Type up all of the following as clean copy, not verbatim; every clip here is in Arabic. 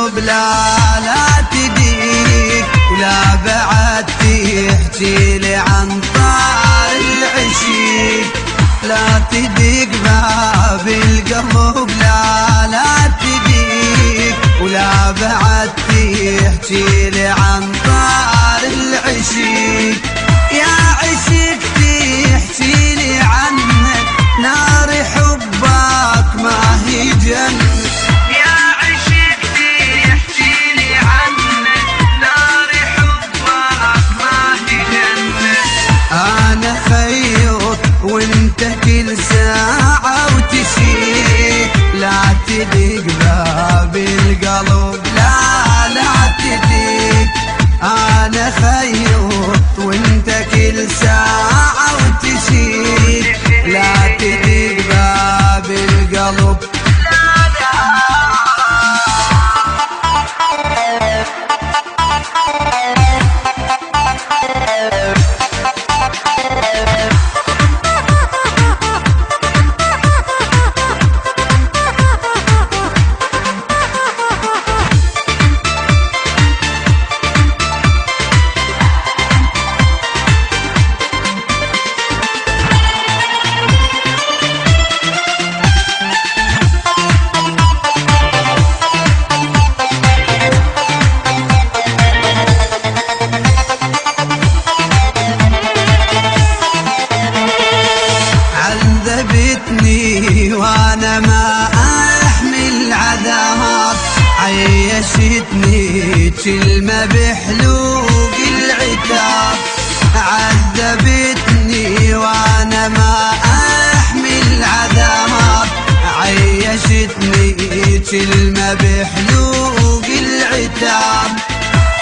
القلب لا تديك، ولا بعد تحكي لي عن طار العشيق. لا تديك باب القلب لا تديك، ولا بعد تحكي لي عن طار العشيق. يا عشيق تحكي لي عنك، نار حبك ما هي جنة. يا عشيق تحكي لي عنك، نار حبك ما هي جنة. أنا خيوط وانت كل ساعة وتشيك، لا تدق باب القلب لا تدق. أنا خيوط وانت كل ساعة وتشيك، لا تدق باب القلب. وانا ما احمل عذاب، عيشتني كلمة بحلوق العتاب. عذبتني وانا ما احمل عذاب، عيشتني كلمة بحلوق العتاب.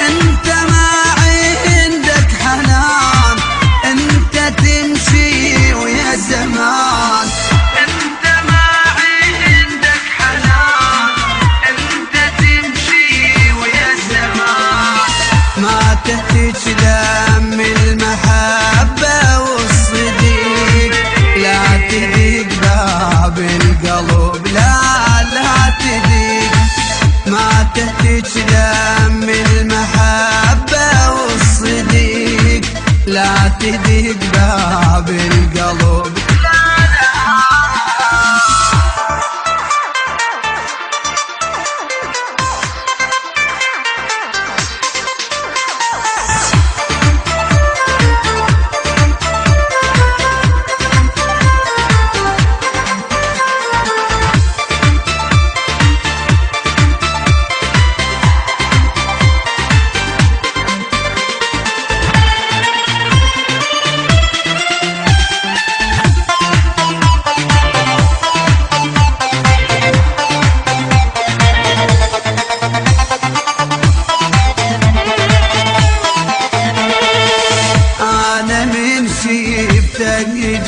انت ما عندك حنان، انت تمشي ويا زمان. ما تهتج دم المحبة والصديق، لا تدق باب القلب لا تدق. ما تهتج دم المحبة والصديق، لا تدق باب القلب.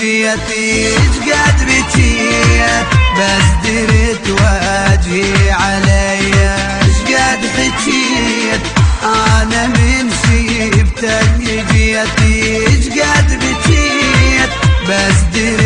جيت قد بكيت، بس درت وجهي علي شقد حكيت. انا من شيبتك جيت قد بكيت، بس درت